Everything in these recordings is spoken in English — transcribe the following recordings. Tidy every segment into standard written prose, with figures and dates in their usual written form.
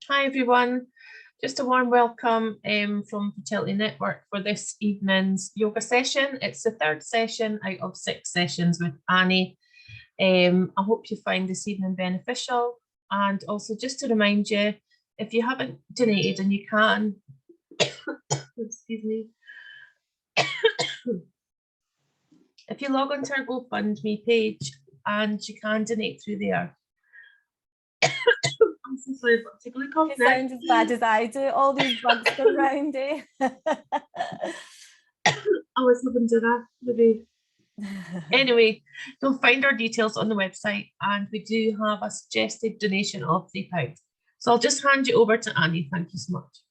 Hi everyone, just a warm welcome from Fertility Network for this evening's yoga session. It's the third session out of 6 sessions with Annie. I hope you find this evening beneficial, and also just to remind you, if you haven't donated and you can, excuse me, if you log onto our GoFundMe page and you can donate through there. I'm so sorry, but take a look off now. It sounds as bad as I do. All these bugs go around, eh? I was hoping to that, maybe. Anyway, you'll find our details on the website, and we do have a suggested donation of £3. So I'll just hand you over to Annie. Thank you so much.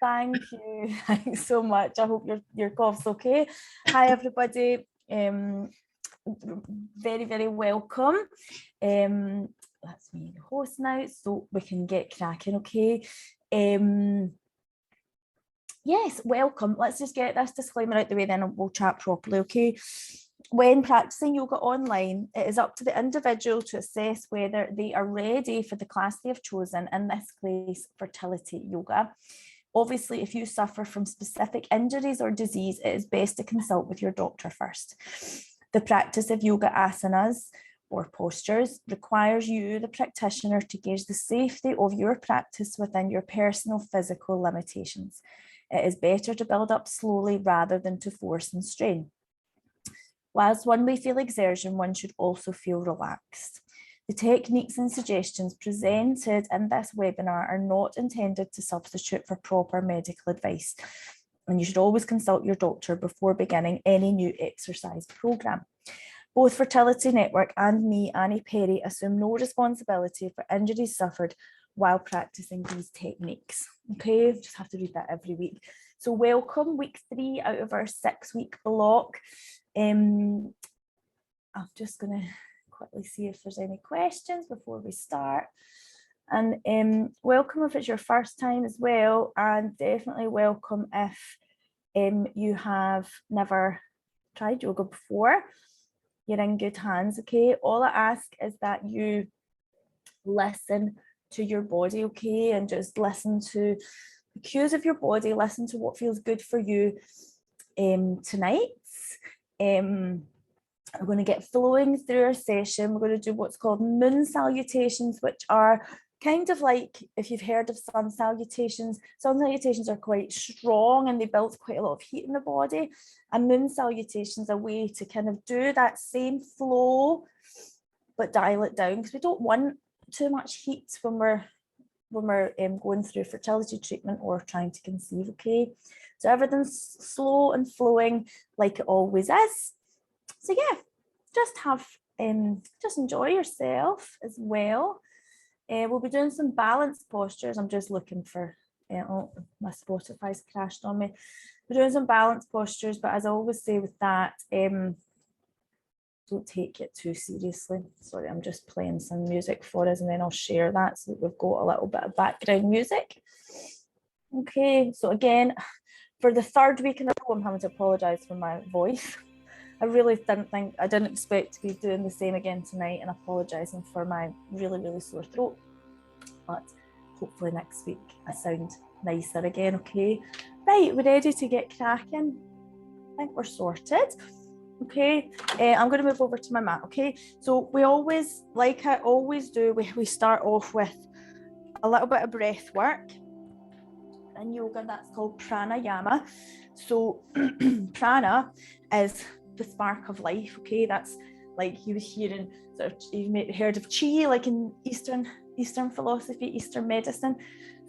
Thank you. Thanks so much. I hope your cough's okay. Hi everybody. Very, very welcome. That's me, the host now, so we can get cracking, okay? Yes, welcome. Let's just get this disclaimer out the way, then we'll chat properly, okay? When practicing yoga online, it is up to the individual to assess whether they are ready for the class they have chosen, in this case, fertility yoga. Obviously, if you suffer from specific injuries or disease, it is best to consult with your doctor first. The practice of yoga asanas or postures requires you, the practitioner, to gauge the safety of your practice within your personal physical limitations. It is better to build up slowly rather than to force and strain. Whilst one may feel exertion, one should also feel relaxed. The techniques and suggestions presented in this webinar are not intended to substitute for proper medical advice, and you should always consult your doctor before beginning any new exercise program. Both Fertility Network and me, Annie Perry, assume no responsibility for injuries suffered while practicing these techniques. Okay, just have to read that every week. So welcome, week 3 out of our 6-week block. I'm just going to quickly see if there's any questions before we start. And welcome if it's your first time as well, and definitely welcome if you have never tried yoga before. You're in good hands, okay? All I ask is that you listen to your body, okay? And just listen to the cues of your body, listen to what feels good for you tonight. We're going to get flowing through our session. We're going to do what's called moon salutations, which are kind of like, if you've heard of sun salutations are quite strong and they build quite a lot of heat in the body. And moon salutations are a way to kind of do that same flow, but dial it down, because we don't want too much heat when we're going through fertility treatment or trying to conceive, okay? So everything's slow and flowing like it always is. So yeah, just enjoy yourself as well. We'll be doing some balance postures. I'm just looking for, oh, my Spotify's crashed on me. We're doing some balance postures, but as I always say with that, don't take it too seriously. Sorry, I'm just playing some music for us and then I'll share that so that we've got a little bit of background music. Okay, so again, for the 3rd week in a row, I'm having to apologise for my voice. I really didn't expect to be doing the same again tonight, and apologising for my really, really sore throat. But hopefully next week I sound nicer again, okay? Right, we're ready to get cracking. I think we're sorted. Okay, I'm going to move over to my mat, okay? So we always, like I always do, we start off with a little bit of breath work. In yoga, that's called pranayama. So prana is the spark of life, okay? That's like you hearing, sort of, you've maybe heard of chi, like in Eastern philosophy, Eastern medicine,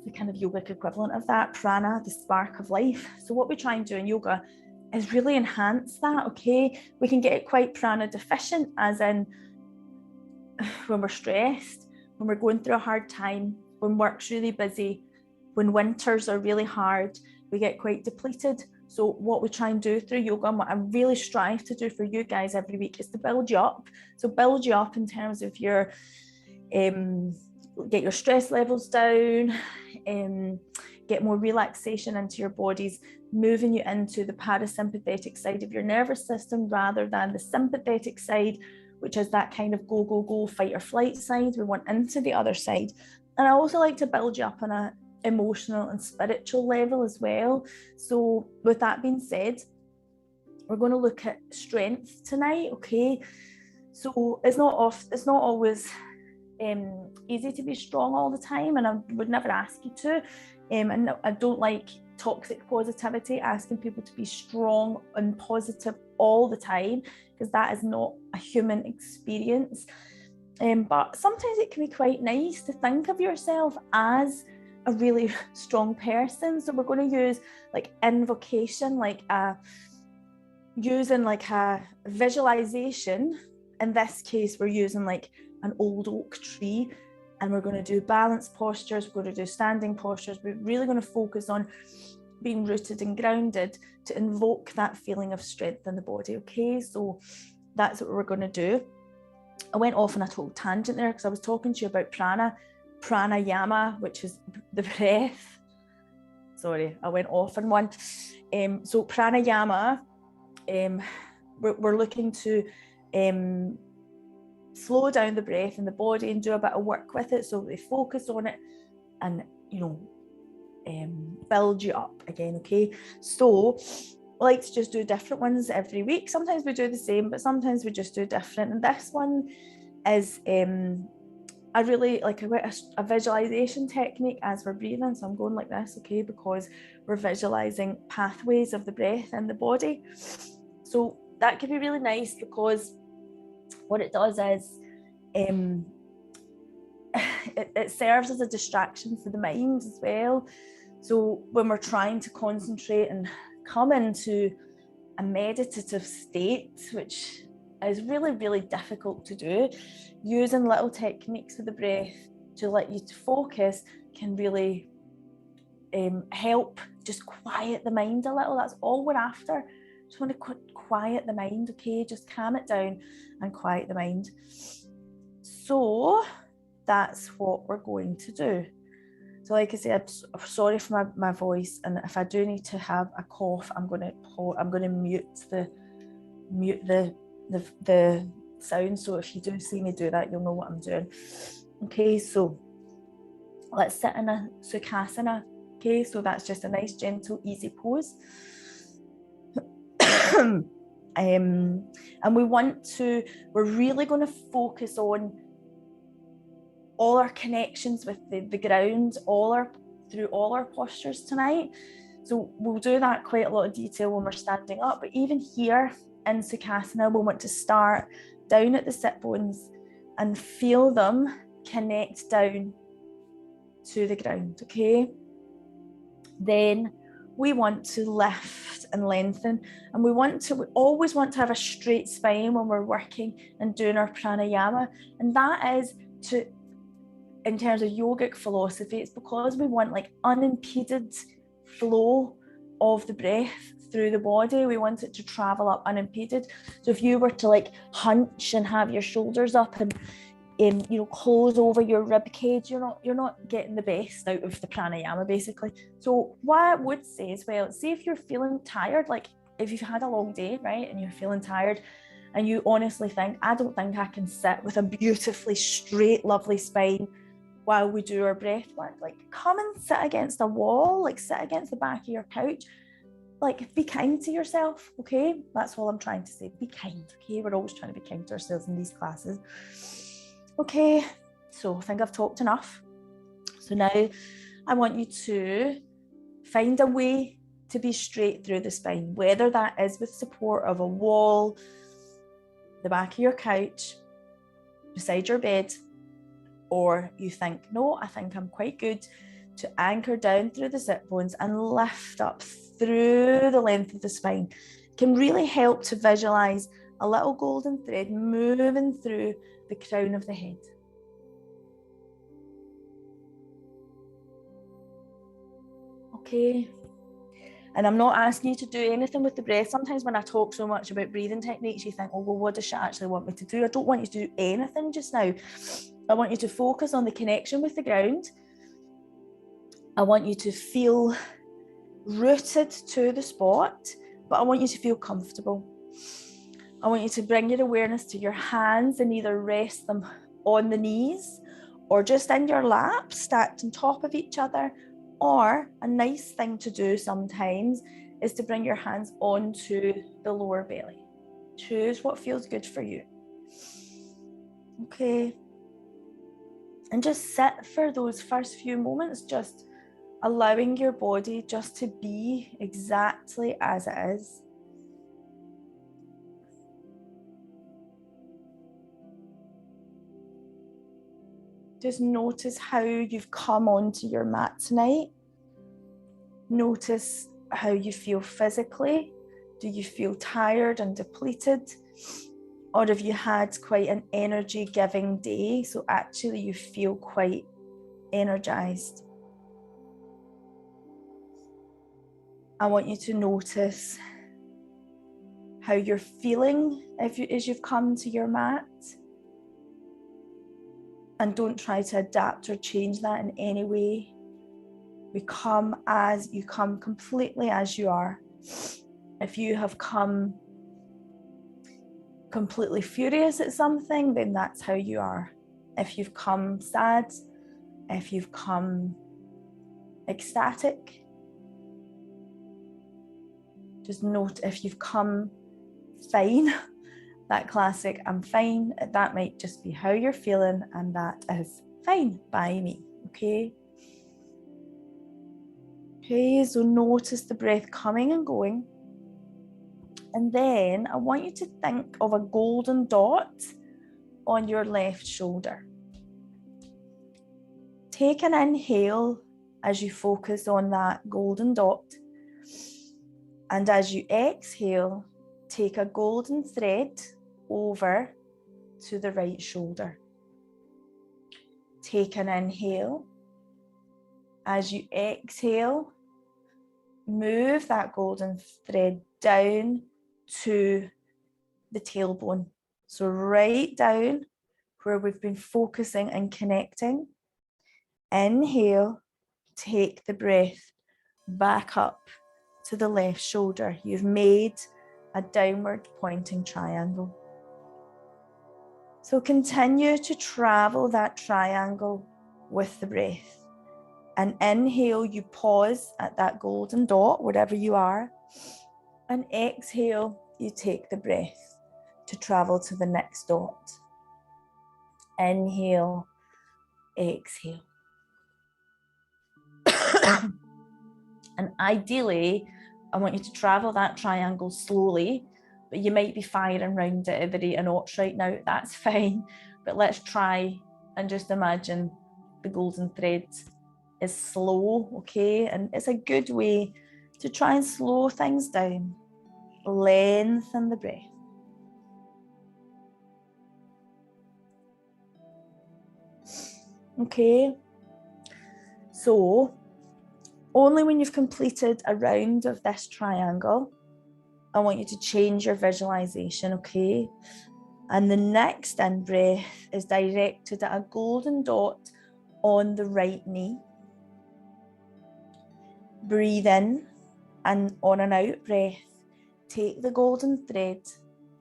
the kind of yogic equivalent of that, prana, the spark of life. So what we try and do in yoga is really enhance that, okay? We can get quite prana deficient, as in when we're stressed, when we're going through a hard time, when work's really busy, when winters are really hard, we get quite depleted. So what we try and do through yoga, and what I really strive to do for you guys every week, is to build you up. So build you up in terms of your, get your stress levels down, get more relaxation into your bodies, moving you into the parasympathetic side of your nervous system rather than the sympathetic side, which is that kind of go, fight or flight side. We want into the other side. And I also like to build you up on an emotional and spiritual level as well. So with that being said, we're going to look at strength tonight, okay? So it's not always easy to be strong all the time, and I would never ask you to. And I don't like toxic positivity, asking people to be strong and positive all the time, because that is not a human experience. But sometimes it can be quite nice to think of yourself as a really strong person. So we're going to use like invocation, using like a visualization. In this case, we're using like an old oak tree, and we're going to do balance postures, we're going to do standing postures. We're really going to focus on being rooted and grounded to invoke that feeling of strength in the body, okay? So that's what we're going to do. I went off on a total tangent there because I was talking to you about pranayama, which is the breath. Sorry, I went off on one. So pranayama, we're looking to slow down the breath in the body and do a bit of work with it, so we focus on it and, you know, build you up again, okay? So I like to just do different ones every week. Sometimes we do the same, but sometimes we just do different. And this one is I really like a visualization technique as we're breathing. So I'm going like this, okay, because we're visualizing pathways of the breath in the body. So that could be really nice, because what it does is it serves as a distraction for the mind as well. So when we're trying to concentrate and come into a meditative state, which is really, really difficult to do, using little techniques with the breath to let you to focus can really help just quiet the mind a little. That's all we're after. Just want to quiet the mind, okay? Just calm it down and quiet the mind. So that's what we're going to do. So like I said, I'm sorry for my voice, and if I do need to have a cough, I'm going to mute the sound. So if you do see me do that, you'll know what I'm doing. Okay, so let's sit in a sukhasana. Okay, so that's just a nice, gentle, easy pose. And we're really going to focus on all our connections with the ground, through all our postures tonight. So we'll do that quite a lot of detail when we're standing up, but even here in Sukhasana, we want to start down at the sit bones and feel them connect down to the ground, okay? Then we want to lift and lengthen, and we always want to have a straight spine when we're working and doing our pranayama. And that is in terms of yogic philosophy, it's because we want like unimpeded flow of the breath through the body. We want it to travel up unimpeded. So if you were to like hunch and have your shoulders up and close over your rib cage, you're not getting the best out of the pranayama, basically. So what I would say as well, say if you're feeling tired, like if you've had a long day, right, and you're feeling tired, and you honestly think, I don't think I can sit with a beautifully straight, lovely spine while we do our breath work, like come and sit against a wall, like sit against the back of your couch. Like, be kind to yourself, okay? That's all I'm trying to say. Be kind, okay? We're always trying to be kind to ourselves in these classes. Okay, so I think I've talked enough. So now I want you to find a way to be straight through the spine, whether that is with support of a wall, the back of your couch, beside your bed, or you think, no, I think I'm quite good, to anchor down through the sit bones and lift up through the length of the spine. It can really help to visualize a little golden thread moving through the crown of the head. Okay, And I'm not asking you to do anything with the breath. Sometimes when I talk so much about breathing techniques, you think, oh, well, what does she actually want me to do? I don't want you to do anything just now. I want you to focus on the connection with the ground. I want you to feel rooted to the spot, but I want you to feel comfortable. I want you to bring your awareness to your hands and either rest them on the knees or just in your lap, stacked on top of each other. Or a nice thing to do sometimes is to bring your hands onto the lower belly. Choose what feels good for you. Okay. And just sit for those first few moments, just allowing your body just to be exactly as it is. Just notice how you've come onto your mat tonight. Notice how you feel physically. Do you feel tired and depleted? Or have you had quite an energy-giving day? So actually you feel quite energized. I want you to notice how you're feeling as you've come to your mat. And don't try to adapt or change that in any way. We come as you come, completely as you are. If you have come completely furious at something, then that's how you are. If you've come sad, if you've come ecstatic, just note if you've come fine, that classic I'm fine, that might just be how you're feeling, and that is fine by me. Okay, so notice the breath coming and going. And then I want you to think of a golden dot on your left shoulder. Take an inhale as you focus on that golden dot. And as you exhale, take a golden thread over to the right shoulder. Take an inhale. As you exhale, move that golden thread down to the tailbone. So right down where we've been focusing and connecting. Inhale, take the breath back up to the left shoulder. You've made a downward pointing triangle. So continue to travel that triangle with the breath. And inhale, you pause at that golden dot, wherever you are. And exhale, you take the breath to travel to the next dot. Inhale, exhale. And ideally, I want you to travel that triangle slowly, but you might be firing around at every 8 knots right now. That's fine. But let's try and just imagine the golden thread is slow, okay? And it's a good way to try and slow things down. Lengthen the breath. Okay, so only when you've completed a round of this triangle, I want you to change your visualization, okay? And the next in breath is directed at a golden dot on the right knee. Breathe in, and on an out breath, take the golden thread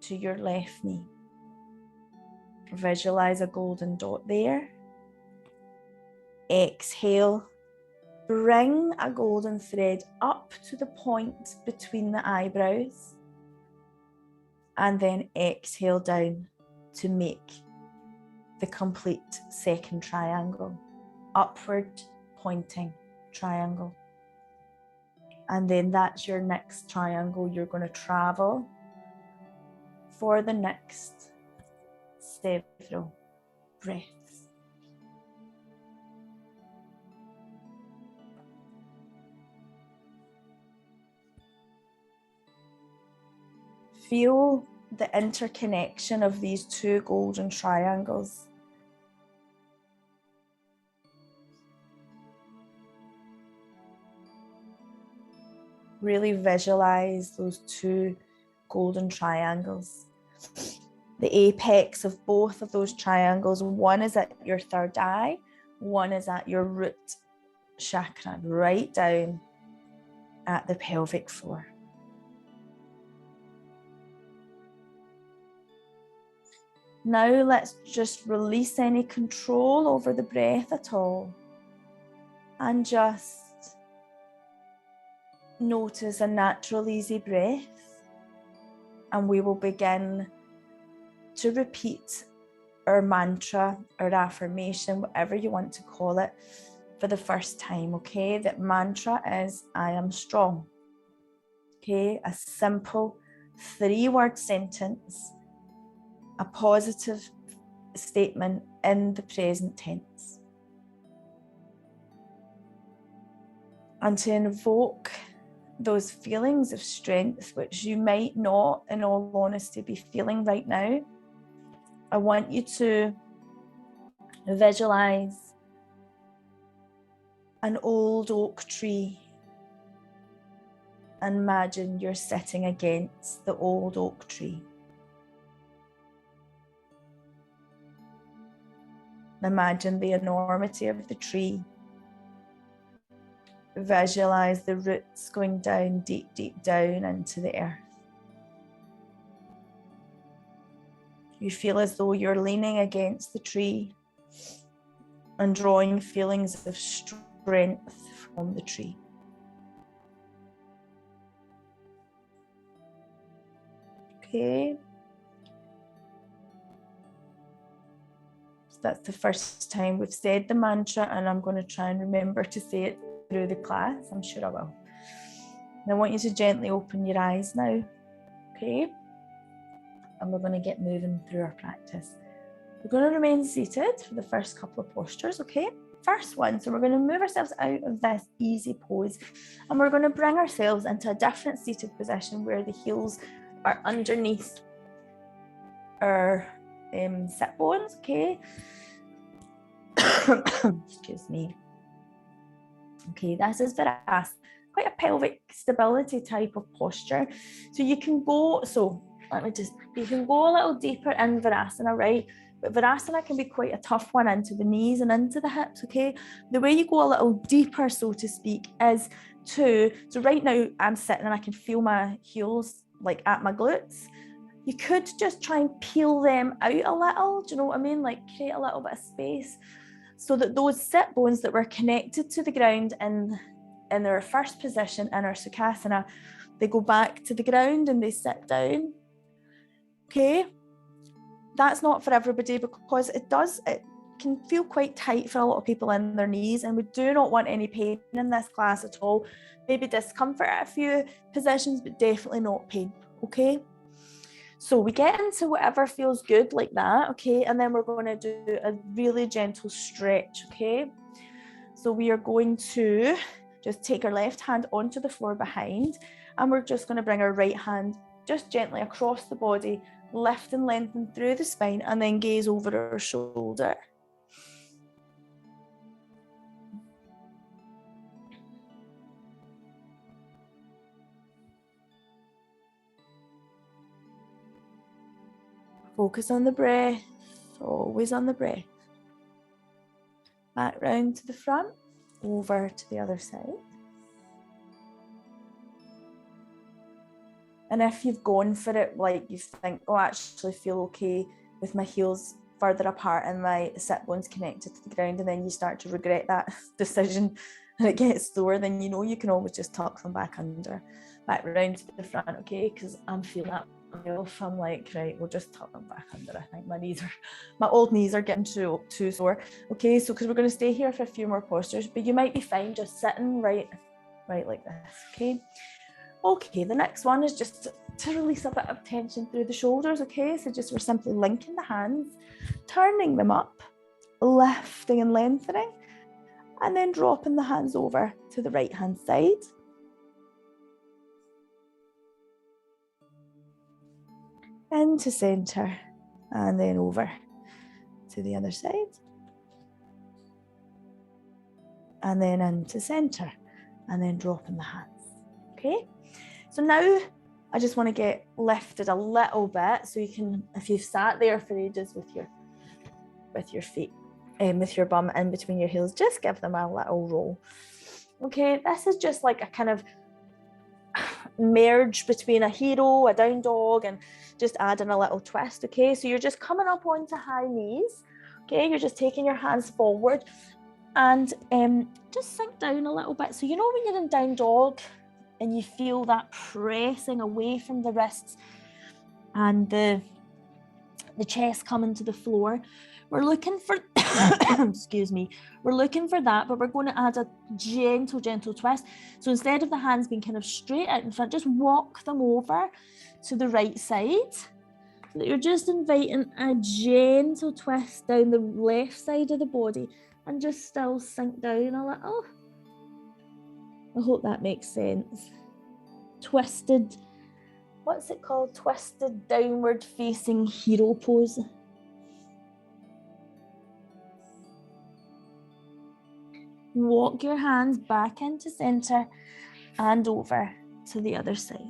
to your left knee. Visualize a golden dot there. Exhale, bring a golden thread up to the point between the eyebrows. And then exhale down to make the complete second triangle, upward pointing triangle. And then that's your next triangle you're going to travel for the next several breaths. Feel the interconnection of these two golden triangles. Really visualize those two golden triangles. The apex of both of those triangles, one is at your third eye, one is at your root chakra, right down at the pelvic floor. Now let's just release any control over the breath at all, and just notice a natural, easy breath. And we will begin to repeat our mantra, our affirmation, whatever you want to call it, for the first time, okay? That mantra is, I am strong. Okay, a simple 3-word sentence, a positive statement in the present tense. And to invoke those feelings of strength, which you might not, in all honesty, be feeling right now, I want you to visualize an old oak tree. And imagine you're sitting against the old oak tree. Imagine the enormity of the tree. Visualize the roots going down, deep, deep down into the earth. You feel as though you're leaning against the tree and drawing feelings of strength from the tree. Okay. So that's the first time we've said the mantra, and I'm going to try and remember to say it through the class. I'm sure I will. And I want you to gently open your eyes now. Okay. And we're going to get moving through our practice. We're going to remain seated for the first couple of postures, okay? First one, so we're going to move ourselves out of this easy pose, and we're going to bring ourselves into a different seated position where the heels are underneath our sit bones, okay? Excuse me. Okay, this is Virasana, quite a pelvic stability type of posture. So you can go, you can go a little deeper in Virasana, right? But Virasana can be quite a tough one into the knees and into the hips, okay? The way you go a little deeper, so to speak, is so right now I'm sitting and I can feel my heels like at my glutes. You could just try and peel them out a little, do you know what I mean? Like create a little bit of space so that those sit bones that were connected to the ground in their first position in our Sukhasana, they go back to the ground and they sit down. Okay, that's not for everybody because it can feel quite tight for a lot of people in their knees, and we do not want any pain in this class at all. Maybe discomfort at a few positions, but definitely not pain, okay? So we get into whatever feels good like that, okay? And then we're going to do a really gentle stretch, okay? So we are going to just take our left hand onto the floor behind, and we're just going to bring our right hand just gently across the body, lift and lengthen through the spine, and then gaze over our shoulder. Focus on the breath, always on the breath. Back round to the front, over to the other side. And if you've gone for it, like you think, oh, I actually feel okay with my heels further apart and my sit bones connected to the ground, and then you start to regret that decision and it gets lower, then you know you can always just tuck them back under, back round to the front, okay? Because I'm feeling that myself. I'm like, right, we'll just tuck them back under. I think my old knees are getting too sore. Okay, so because we're going to stay here for a few more postures, but you might be fine just sitting right like this, okay? Okay, the next one is just to release a bit of tension through the shoulders, okay? So we're simply linking the hands, turning them up, lifting and lengthening, and then dropping the hands over to the right hand side. Into center, and then over to the other side. And then into center, and then dropping the hands. okay? So now I just want to get lifted a little bit, so you can, if you've sat there for ages with your feet, with your bum in between your heels, just give them a little roll. Okay, this is just like a kind of merge between a hero, a down dog, and just adding a little twist. Okay, so you're just coming up onto high knees. Okay, you're just taking your hands forward and just sink down a little bit. So you know when you're in down dog and you feel that pressing away from the wrists and the chest coming to the floor, we're looking for excuse me, we're looking for that, but we're going to add a gentle twist. So instead of the hands being kind of straight out in front, just walk them over to the right side, so that you're just inviting a gentle twist down the left side of the body and just still sink down a little. I hope that makes sense. Twisted, what's it called? Twisted downward facing hero pose. Walk your hands back into center and over to the other side.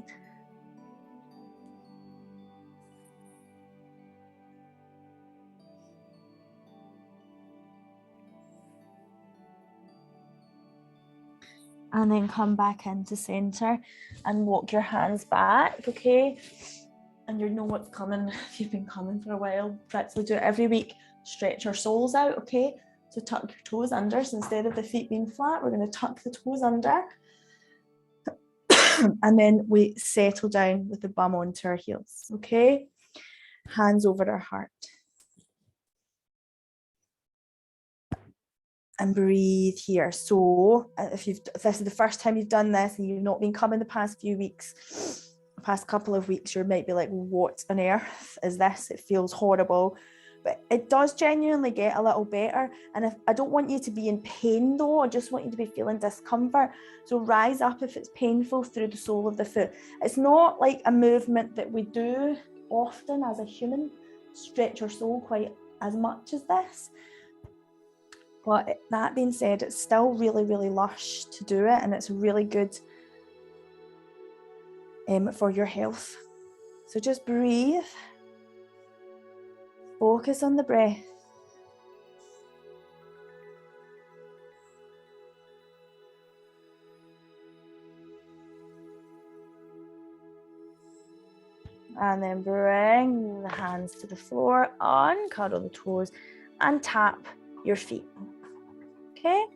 And then come back into center and walk your hands back, okay? And you know what's coming. If you've been coming for a while, practically do it every week. Stretch your soles out, okay? So tuck your toes under. So instead of the feet being flat, we're going to tuck the toes under. And then we settle down with the bum onto our heels, okay? Hands over our heart. And breathe here. So if this is the first time you've done this and you've not been coming the past few weeks, past couple of weeks, you might be like, what on earth is this? It feels horrible. But it does genuinely get a little better. And if I don't want you to be in pain though, I just want you to be feeling discomfort. So rise up if it's painful through the sole of the foot. It's not like a movement that we do often as a human, stretch your sole quite as much as this. But that being said, it's still really, really lush to do it, and it's really good for your health. So just breathe. Focus on the breath. And then bring the hands to the floor, uncuddle the toes, and tap your feet. Okay?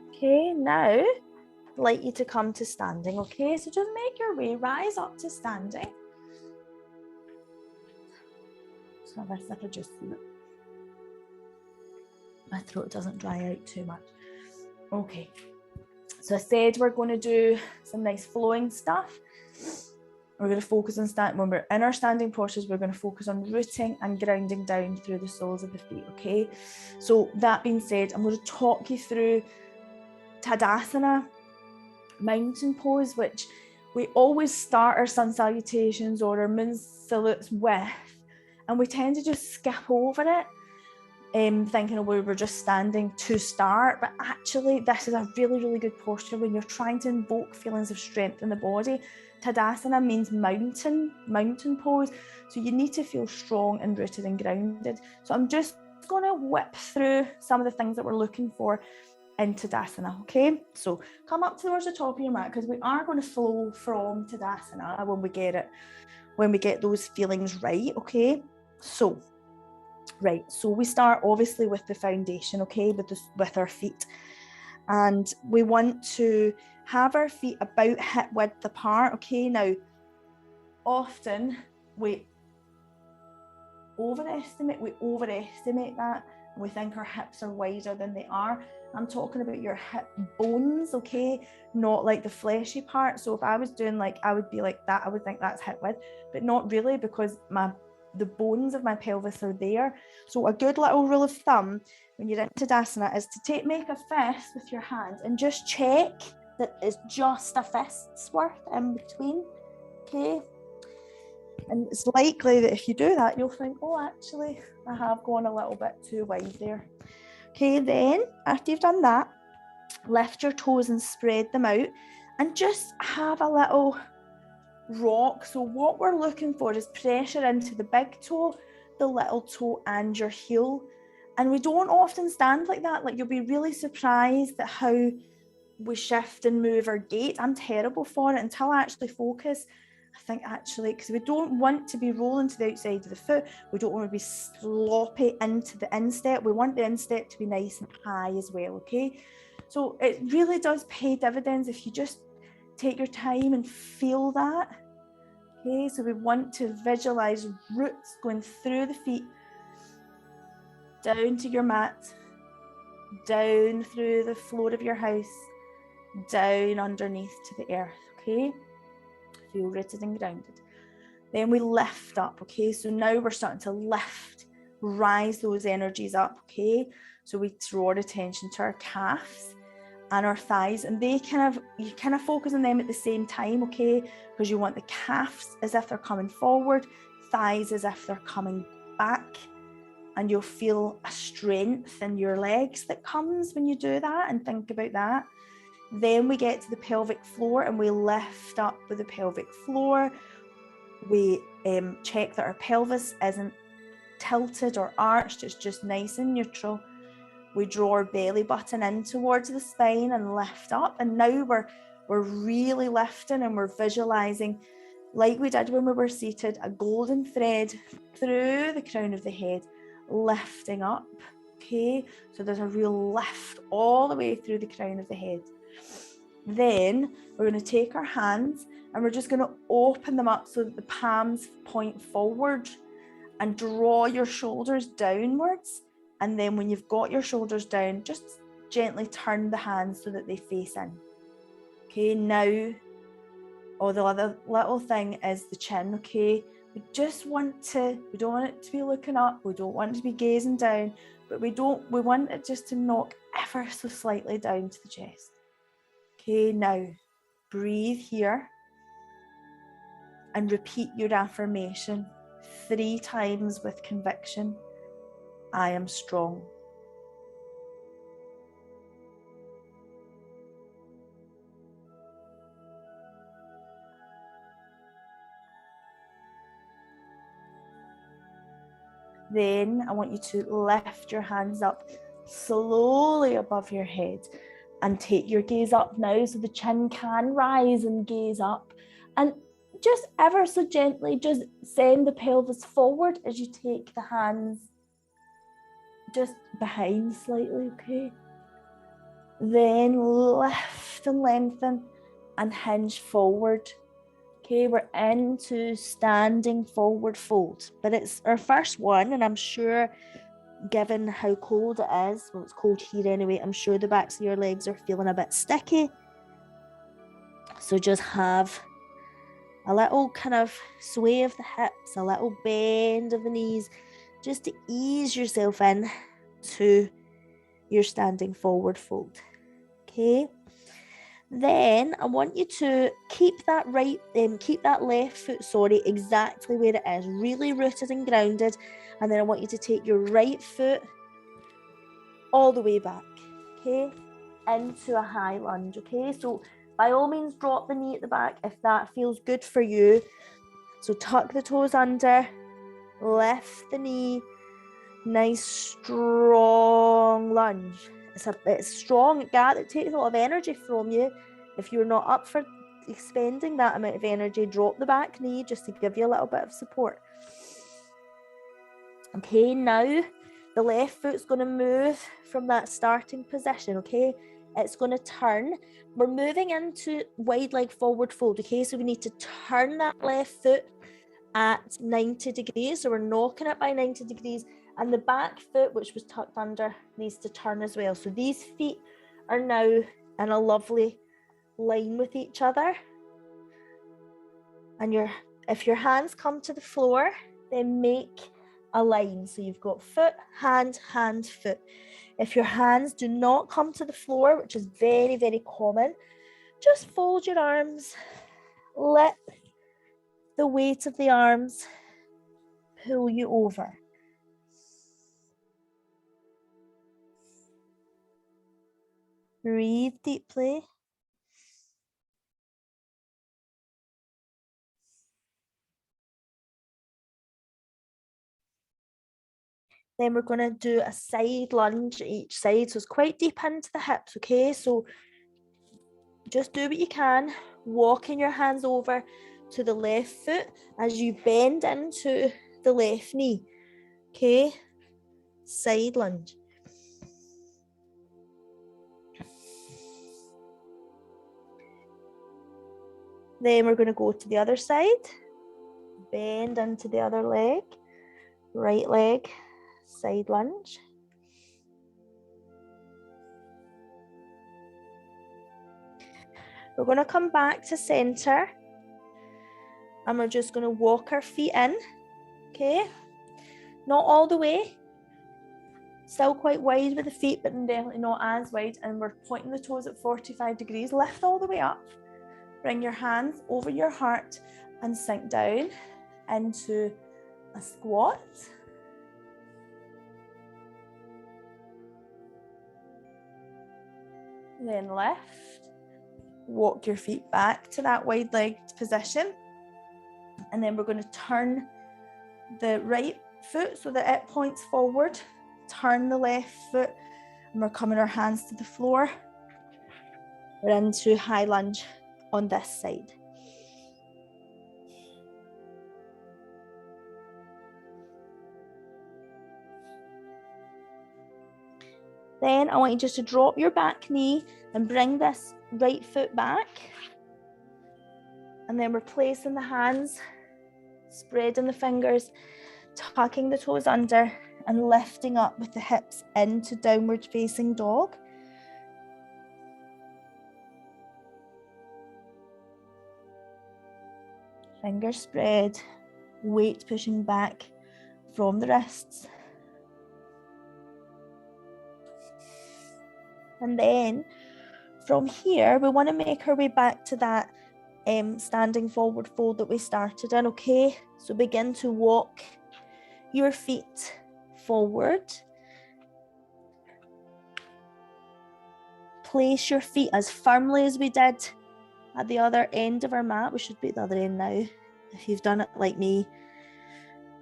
Okay, now I'd like you to come to standing, okay? So just make your way, rise up to standing. So have a sip of juice so that my throat doesn't dry out too much. Okay, so I said we're going to do some nice flowing stuff. We're going to focus on when we're in our standing postures, we're going to focus on rooting and grounding down through the soles of the feet, okay? So that being said, I'm going to talk you through Tadasana, mountain pose, which we always start our sun salutations or our moon salutes with, and we tend to just skip over it, thinking we're just standing to start, but actually this is a really, really good posture when you're trying to invoke feelings of strength in the body. Tadasana means mountain pose, so you need to feel strong and rooted and grounded. So I'm just going to whip through some of the things that we're looking for in Tadasana, okay? So come up towards the top of your mat, because we are going to flow from Tadasana when we get those feelings right, okay? So we start obviously with the foundation, okay, with our feet, and we want to have our feet about hip width apart, okay? Now, often we overestimate that, and we think our hips are wider than they are. I'm talking about your hip bones, okay? Not like the fleshy part. So if I was doing I would be like that, I would think that's hip width, but not really, because the bones of my pelvis are there. So a good little rule of thumb when you're in Tadasana is to make a fist with your hands and just check that it's just a fist's worth in between, okay? And it's likely that if you do that, you'll think, oh, actually, I have gone a little bit too wide there. Okay, then after you've done that, Lift your toes and spread them out, and just have a little rock. So what we're looking for is pressure into the big toe, the little toe, and your heel. And we don't often stand like that. Like, you'll be really surprised at how we shift and move our gait. I'm terrible for it until I actually focus. I think actually, because we don't want to be rolling to the outside of the foot. We don't want to be sloppy into the instep. We want the instep to be nice and high as well, okay? So it really does pay dividends if you just take your time and feel that. Okay, so we want to visualize roots going through the feet, down to your mat, down through the floor of your house, down underneath to the earth, okay? Feel rooted and grounded. Then we lift up, okay? So now we're starting to lift, rise those energies up, okay? So we draw attention to our calves and our thighs, and you kind of focus on them at the same time, okay? Because you want the calves as if they're coming forward, thighs as if they're coming back, and you'll feel a strength in your legs that comes when you do that, and think about that. Then we get to the pelvic floor and we lift up with the pelvic floor. We check that our pelvis isn't tilted or arched, it's just nice and neutral. We draw our belly button in towards the spine and lift up. And now we're really lifting, and we're visualizing, like we did when we were seated, a golden thread through the crown of the head, lifting up, okay? So there's a real lift all the way through the crown of the head. Then we're going to take our hands and we're just going to open them up so that the palms point forward, and draw your shoulders downwards. And then when you've got your shoulders down, just gently turn the hands so that they face in. Okay, now, the other little thing is the chin, okay? We don't want it to be looking up, we don't want it to be gazing down, but we want it just to knock ever so slightly down to the chest. Okay, now breathe here and repeat your affirmation 3 times with conviction. I am strong. Then I want you to lift your hands up slowly above your head and take your gaze up now, so the chin can rise and gaze up. And just ever so gently, just send the pelvis forward as you take the hands just behind slightly, okay? Then lift and lengthen and hinge forward. Okay, we're into standing forward fold, but it's our first one, and I'm sure, given how cold it is, well, it's cold here anyway, I'm sure the backs of your legs are feeling a bit sticky. So just have a little kind of sway of the hips, a little bend of the knees, just to ease yourself in to your standing forward fold. Okay. Then I want you to keep that left foot, exactly where it is, really rooted and grounded. And then I want you to take your right foot all the way back, okay, into a high lunge, okay? So by all means, drop the knee at the back if that feels good for you. So tuck the toes under, lift the knee, nice strong lunge. It's strong, it takes a lot of energy from you. If you're not up for expending that amount of energy, drop the back knee just to give you a little bit of support. Okay, now the left foot's going to move from that starting position, okay? It's going to turn. We're moving into wide leg forward fold, okay? So we need to turn that left foot at 90 degrees. So we're knocking it by 90 degrees. And the back foot, which was tucked under, needs to turn as well. So these feet are now in a lovely line with each other. And if your hands come to the floor, then make a line. So you've got foot, hand, hand, foot. If your hands do not come to the floor, which is very, very common, just fold your arms. Let the weight of the arms pull you over. Breathe deeply. Then we're going to do a side lunge each side. So it's quite deep into the hips, okay? So just do what you can, walking your hands over to the left foot as you bend into the left knee, okay? Side lunge. Then we're going to go to the other side, bend into the other leg, right leg, side lunge. We're going to come back to center and we're just going to walk our feet in, okay? Not all the way, still quite wide with the feet, but definitely not as wide. And we're pointing the toes at 45 degrees, lift all the way up, bring your hands over your heart and sink down into a squat. Then lift, walk your feet back to that wide-legged position. And then we're going to turn the right foot so that it points forward, turn the left foot, and we're coming our hands to the floor. We're into high lunge on this side. Then I want you just to drop your back knee and bring this right foot back. And then we're placing the hands, spreading the fingers, tucking the toes under and lifting up with the hips into downward facing dog. Fingers spread, weight pushing back from the wrists. And then from here, we want to make our way back to that standing forward fold that we started in, okay? So begin to walk your feet forward. Place your feet as firmly as we did at the other end of our mat. We should be at the other end now. If you've done it like me,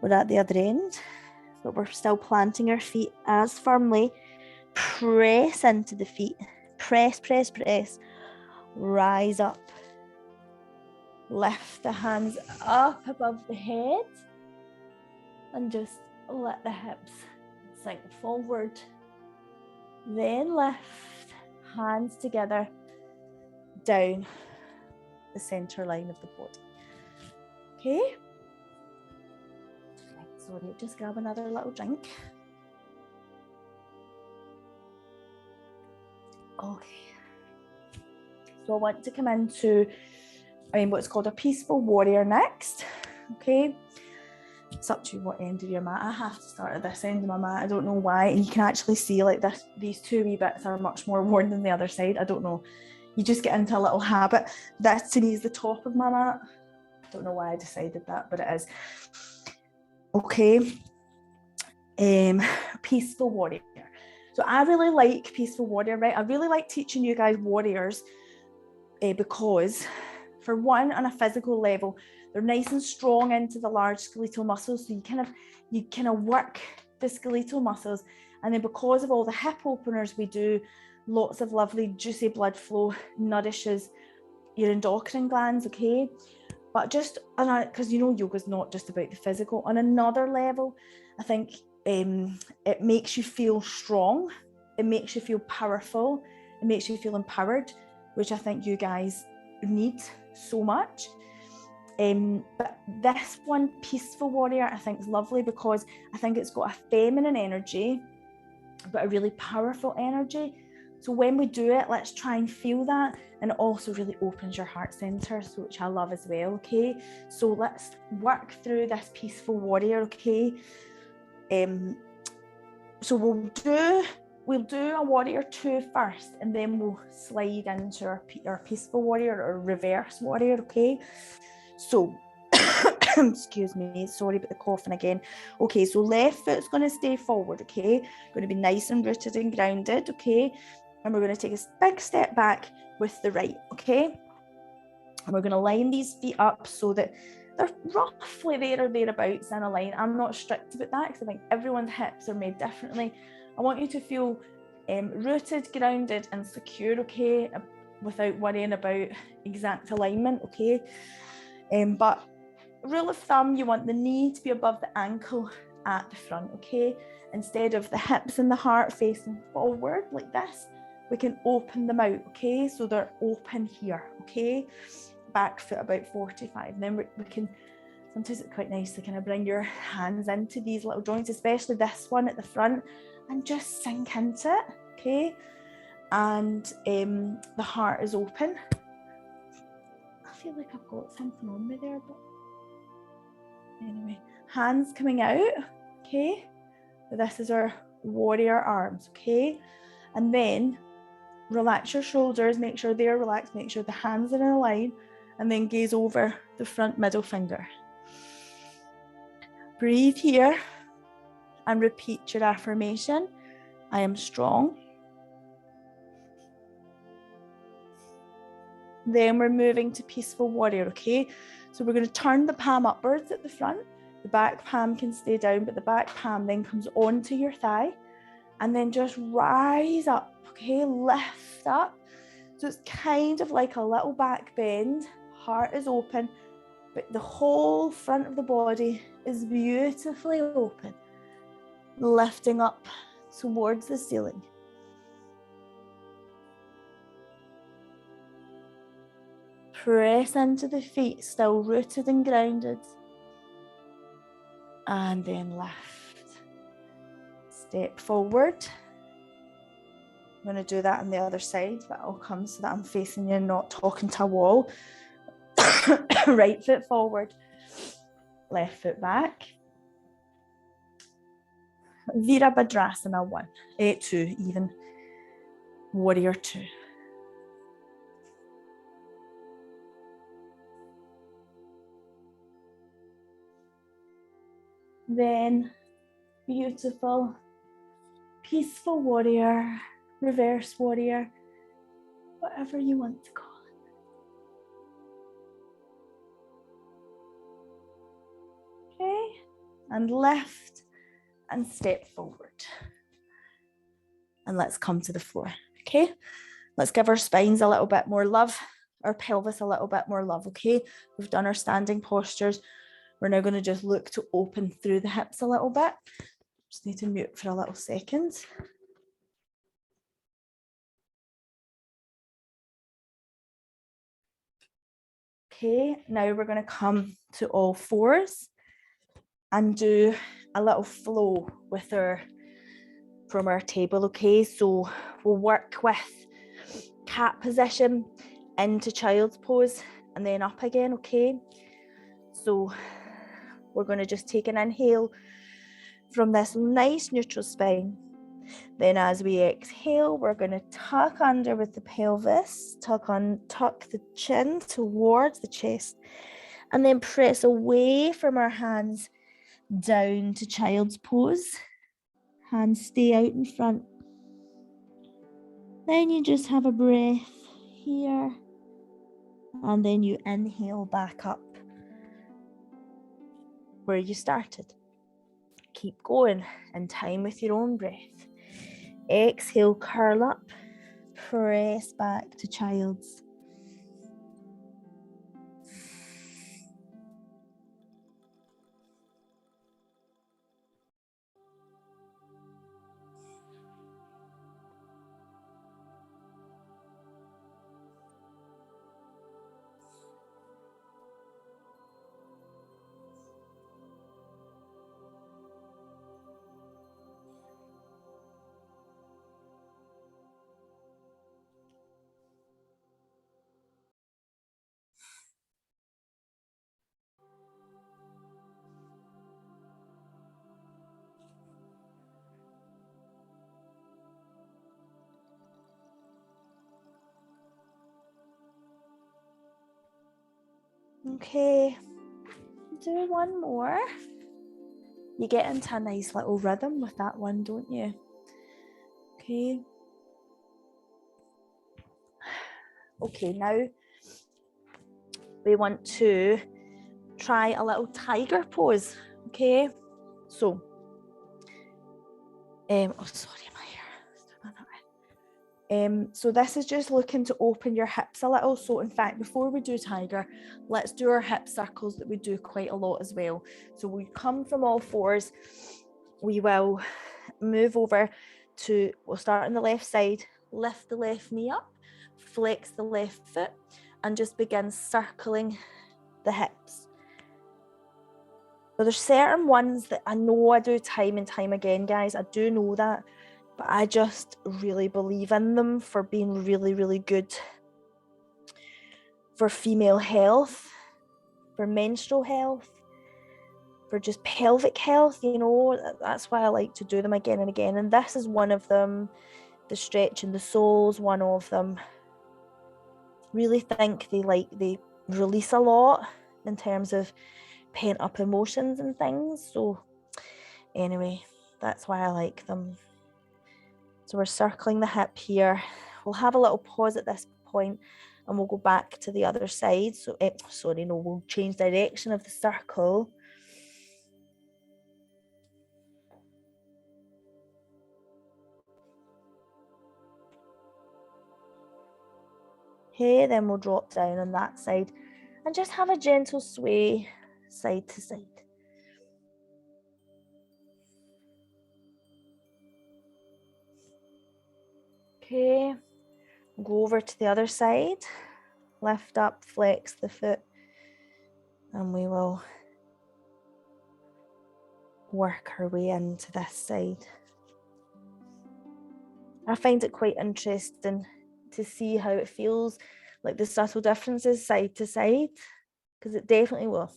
we're at the other end, but we're still planting our feet as firmly. Press into the feet. Press, press, press. Rise up. Lift the hands up above the head and just let the hips sink forward. Then lift, hands together, down the center line of the body. Okay? Sorry, just grab another little drink. Okay. So I want to come into what's called a peaceful warrior next. Okay. It's up to what end of your mat. I have to start at this end of my mat. I don't know why. And you can actually see like this, these two wee bits are much more worn than the other side. I don't know. You just get into a little habit. This to me is the top of my mat. I don't know why I decided that, but it is. Okay. Peaceful warrior. So I really like peaceful warrior, right? I really like teaching you guys warriors because for one, on a physical level, they're nice and strong into the large skeletal muscles. So you kind of work the skeletal muscles. And then because of all the hip openers we do, lots of lovely juicy blood flow nourishes your endocrine glands, okay? But just, because you know yoga's not just about the physical. On another level, I think it makes you feel strong. It makes you feel powerful. It makes you feel empowered, which I think you guys need so much. But this one, peaceful warrior, I think is lovely because I think it's got a feminine energy, but a really powerful energy. So when we do it, let's try and feel that. And it also really opens your heart center, which I love as well, okay? So let's work through this peaceful warrior, okay? So we'll do a warrior 2 first, and then we'll slide into our peaceful warrior or reverse warrior, okay? So, excuse me, sorry about the coughing again. Okay, so left foot's going to stay forward, okay? Going to be nice and rooted and grounded, okay? and we're going to take a big step back with the right, okay? And we're going to line these feet up so that they're roughly there or thereabouts in a line. I'm not strict about that because I think everyone's hips are made differently. I want you to feel rooted, grounded and secure, okay, without worrying about exact alignment, okay? But rule of thumb, you want the knee to be above the ankle at the front, okay? Instead of the hips and the heart facing forward like this, we can open them out, okay? So they're open here, okay? Back foot about 45. Then we can, sometimes it's quite nice to kind of bring your hands into these little joints, especially this one at the front, and just sink into it, okay? And the heart is open. I feel like I've got something on me there, but anyway, hands coming out, okay? So this is our warrior arms, okay? And then relax your shoulders, make sure they're relaxed, make sure the hands are in a line, and then gaze over the front middle finger. Breathe here and repeat your affirmation. I am strong. Then we're moving to peaceful warrior, okay? So we're going to turn the palm upwards at the front. The back palm can stay down, but the back palm then comes onto your thigh and then just rise up, okay? Lift up. So it's kind of like a little back bend. Heart is open, but the whole front of the body is beautifully open, lifting up towards the ceiling. Press into the feet, still rooted and grounded. And then lift. Step forward. I'm going to do that on the other side, but I'll come so that I'm facing you and not talking to a wall. Right foot forward, left foot back. Virabhadrasana 1, 2 even, warrior 2. Then beautiful, peaceful warrior, reverse warrior, whatever you want to call it. Okay, and lift and step forward. And let's come to the floor, okay? Let's give our spines a little bit more love, our pelvis a little bit more love, okay? We've done our standing postures. We're now going to just look to open through the hips a little bit. Just need to mute for a little second. Okay, now we're going to come to all fours and do a little flow with from our table, okay? So we'll work with cat position into child's pose and then up again, okay? So we're going to just take an inhale from this nice neutral spine. Then as we exhale, we're going to tuck under with the pelvis, tuck the chin towards the chest, and then press away from our hands down to child's pose. Hands stay out in front. Then you just have a breath here, and then you inhale back up where you started. Keep going in time with your own breath. Exhale, curl up, press back to child's. Okay, do one more. You get into a nice little rhythm with that one, don't you? Okay. Okay, now we want to try a little tiger pose. Okay, so oh sorry, my hair. So this is just looking to open your hips a little. So in fact, before we do tiger, let's do our hip circles that we do quite a lot as well. So we come from all fours, we will move over to, we'll start on the left side, lift the left knee up, flex the left foot, and just begin circling the hips. So there's certain ones that I know I do time and time again, guys. I do know that, but I just really believe in them for being really, really good for female health, for menstrual health, for just pelvic health. You know, that's why I like to do them again and again. And this is one of them. The stretching the soles, one of them. Really think they release a lot in terms of pent up emotions and things. So anyway, that's why I like them. So we're circling the hip here. We'll have a little pause at this point and we'll go back to the other side. So we'll change direction of the circle. Okay, then we'll drop down on that side and just have a gentle sway side to side. Okay, go over to the other side, lift up, flex the foot, and we will work our way into this side. I find it quite interesting to see how it feels, like the subtle differences side to side, because it definitely will.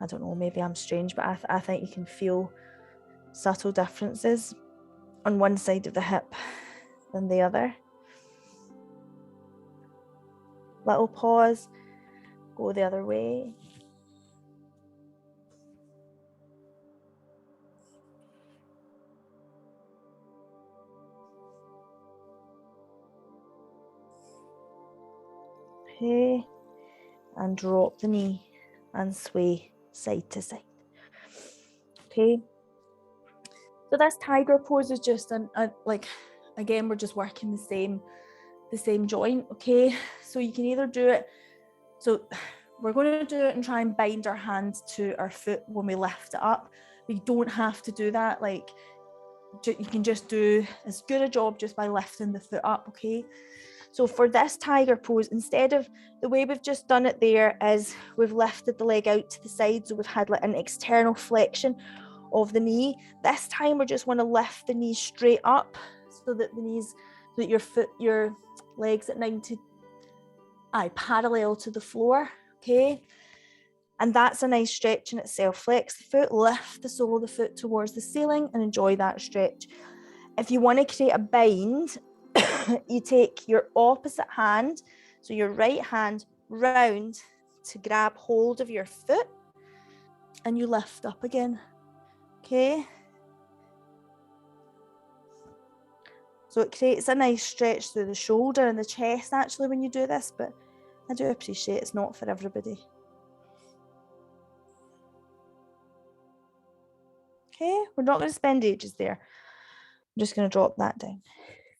I don't know, maybe I'm strange, but I think you can feel subtle differences on one side of the hip than the other. Little pause, go the other way. Okay, and drop the knee and sway side to side. Okay, so this tiger pose is just again, we're just working the same joint. Okay, so you can either do it, so we're going to do it and try and bind our hand to our foot when we lift it up. We don't have to do that. Like, you can just do as good a job just by lifting the foot up. Okay, so for this tiger pose, instead of the way we've just done it there is we've lifted the leg out to the side, so we've had like an external flexion of the knee. This time we just want to lift the knee straight up so that your legs at 90 parallel to the floor. Okay, and that's a nice stretch in itself. Flex the foot, lift the sole of the foot towards the ceiling and enjoy that stretch. If you want to create a bind, you take your opposite hand, so your right hand round to grab hold of your foot and you lift up again. Okay, so it creates a nice stretch through the shoulder and the chest actually when you do this, but I do appreciate it's not for everybody. Okay, we're not going to spend ages there. I'm just going to drop that down.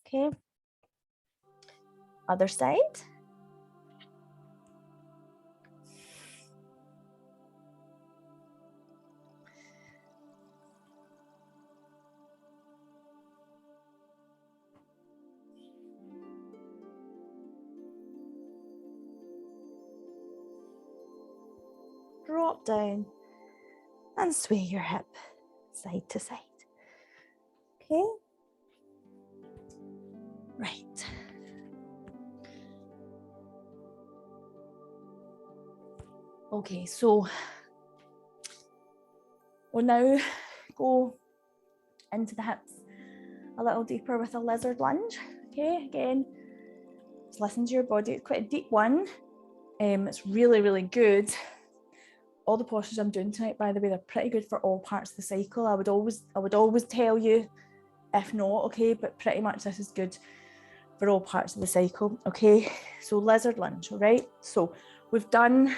Okay, other side. Drop down and sway your hip side to side. Okay, right. Okay, so we'll now go into the hips a little deeper with a lizard lunge. Okay, again, just listen to your body. It's quite a deep one. It's really, really good. All the postures I'm doing tonight, by the way, they're pretty good for all parts of the cycle. I would always tell you, if not, okay, but pretty much this is good for all parts of the cycle. Okay, so lizard lunge. All right, so we've done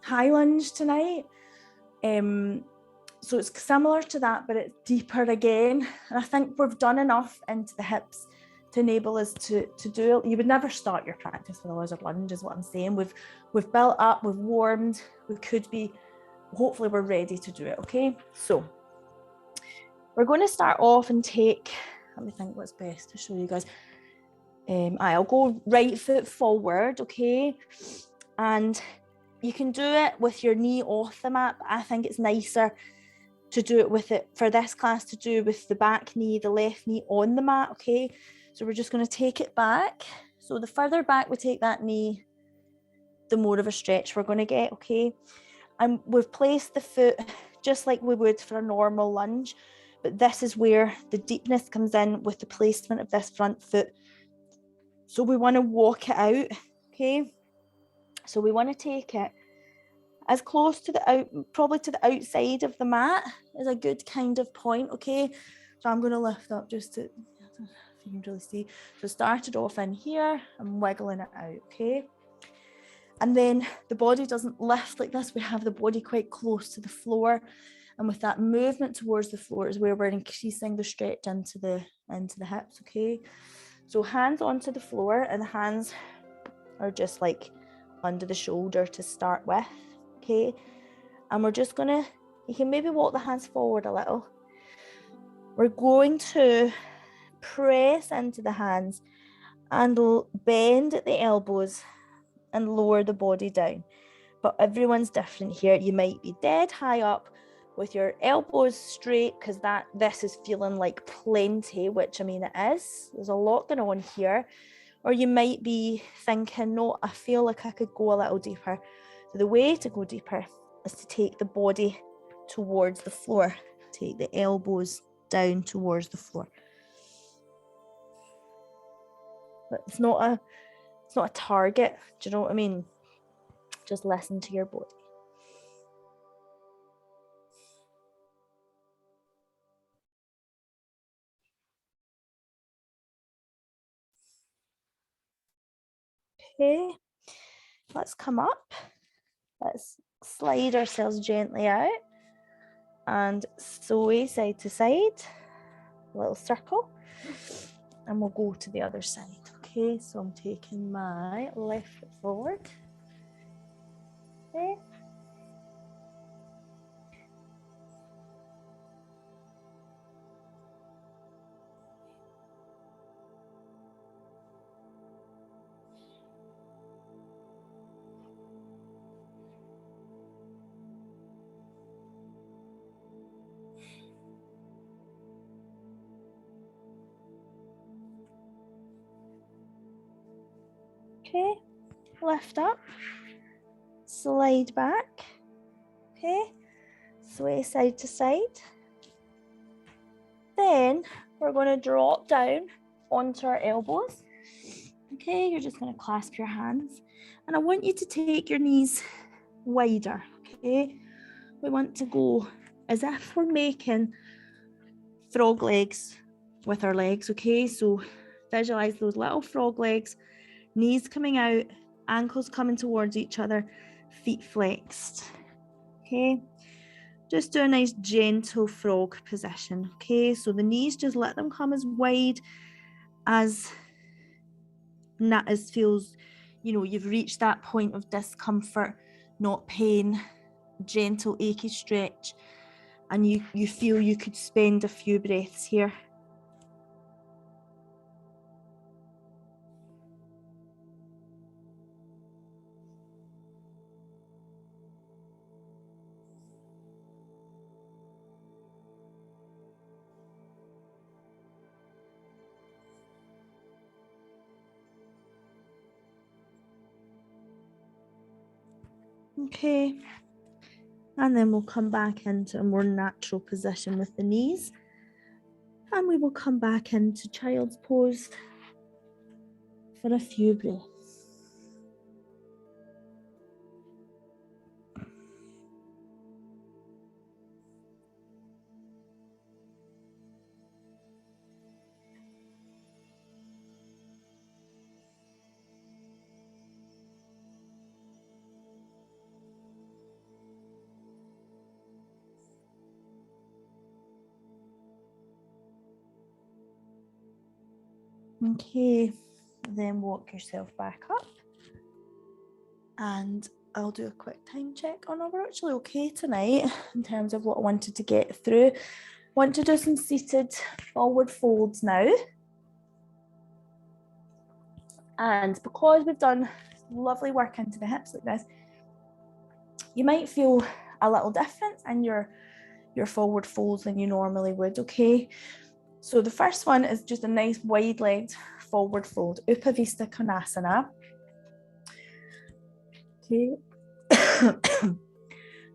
high lunge tonight. So it's similar to that, but it's deeper again. And I think we've done enough into the hips to enable us to do it. You would never start your practice with a lizard lunge, is what I'm saying. We've built up, we've warmed, we could be, hopefully we're ready to do it. Okay, so we're going to start off and take, let me think what's best to show you guys. I'll go right foot forward, okay? And you can do it with your knee off the mat, but I think it's nicer to do it with it, for this class, to do with the back knee, the left knee on the mat, okay? So we're just going to take it back. So the further back we take that knee, the more of a stretch we're going to get, okay? And we've placed the foot just like we would for a normal lunge, but this is where the deepness comes in with the placement of this front foot. So we want to walk it out, okay? So we want to take it as close to the probably to the outside of the mat is a good kind of point, okay? So I'm going to lift up just to, if you can really see. So started off in here, I'm wiggling it out, okay? And then the body doesn't lift like this. We have the body quite close to the floor. And with that movement towards the floor is where we're increasing the stretch into the hips, okay? So hands onto the floor, and the hands are just like under the shoulder to start with, okay? And we're just gonna, you can maybe walk the hands forward a little. We're going to press into the hands and bend at the elbows and lower the body down. But everyone's different here. You might be dead high up with your elbows straight, because this is feeling like plenty, which I mean it is. There's a lot going on here. Or you might be thinking, no, I feel like I could go a little deeper. So the way to go deeper is to take the body towards the floor. Take the elbows down towards the floor. But it's not a target. Do you know what I mean? Just listen to your body. Okay, let's come up. Let's slide ourselves gently out and sway side to side, a little circle, and we'll go to the other side. Okay, so I'm taking my left foot forward. Okay. Okay, lift up, slide back, okay, sway side to side. Then we're going to drop down onto our elbows. Okay, you're just going to clasp your hands, and I want you to take your knees wider, okay? We want to go as if we're making frog legs with our legs, okay? So visualize those little frog legs, knees coming out, ankles coming towards each other, feet flexed, okay? Just do a nice gentle frog position, okay? So the knees, just let them come as wide as feels, you know, you've reached that point of discomfort, not pain, gentle achy stretch, and you feel you could spend a few breaths here. Okay, and then we'll come back into a more natural position with the knees, and we will come back into child's pose for a few breaths. Okay, then walk yourself back up. And I'll do a quick time check. Oh no, we're actually okay tonight in terms of what I wanted to get through. Want to do some seated forward folds now. And because we've done lovely work into the hips like this, you might feel a little difference in your forward folds than you normally would, okay? So the first one is just a nice wide-legged forward fold, Upavista Konasana. Okay.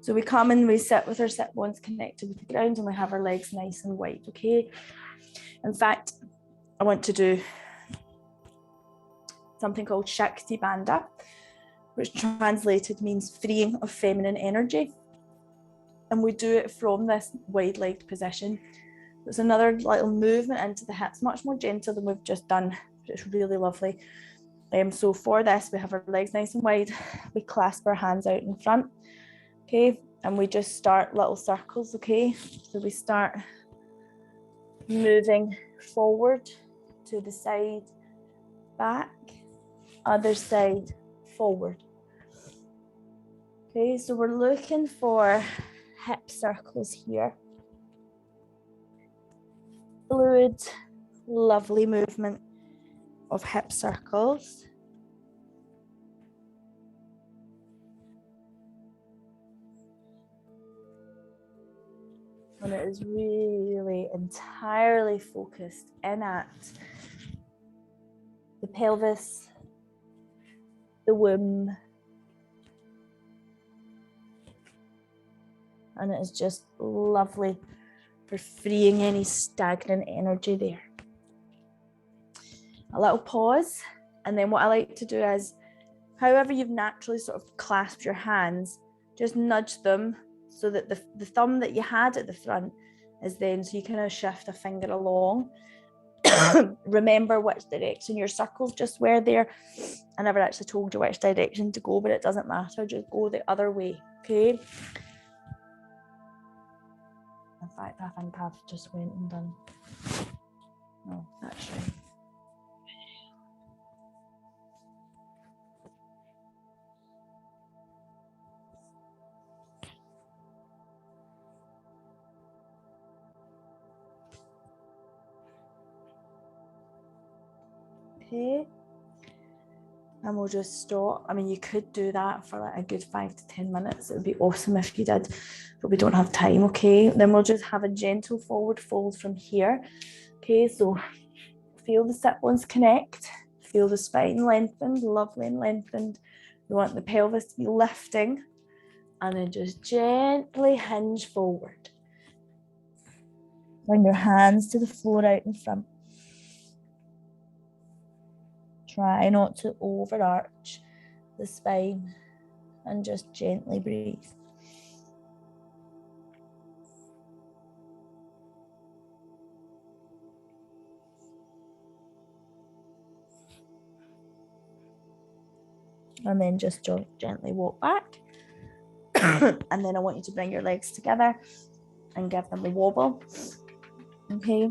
So we come and we sit with our sit bones connected with the ground and we have our legs nice and wide, okay? In fact, I want to do something called Shakti Bandha, which translated means freeing of feminine energy. And we do it from this wide-legged position. It's another little movement into the hips, much more gentle than we've just done. It's really lovely. So for this, we have our legs nice and wide. We clasp our hands out in front, okay? And we just start little circles, okay? So we start moving forward to the side, back, other side, forward. Okay, so we're looking for hip circles here. Fluid, lovely movement of hip circles. And it is really entirely focused in at the pelvis, the womb, and it is just lovely for freeing any stagnant energy there. A little pause, and then what I like to do is, however you've naturally sort of clasped your hands, just nudge them so that the thumb that you had at the front is then, so you kind of shift a finger along. Remember which direction your circles just were there. I never actually told you which direction to go, but it doesn't matter, just go the other way, okay? In fact, I think I've just went and done, no, that's right. Okay, and we'll just stop. I mean, you could do that for like a good 5 to 10 minutes. It would be awesome if you did, but we don't have time, okay? Then we'll just have a gentle forward fold from here. Okay, so feel the sit bones connect, feel the spine lengthened, lovely and lengthened. We want the pelvis to be lifting, and then just gently hinge forward. Bring your hands to the floor out in front. Try not to overarch the spine and just gently breathe. And then just gently walk back. And then I want you to bring your legs together and give them a wobble. Okay.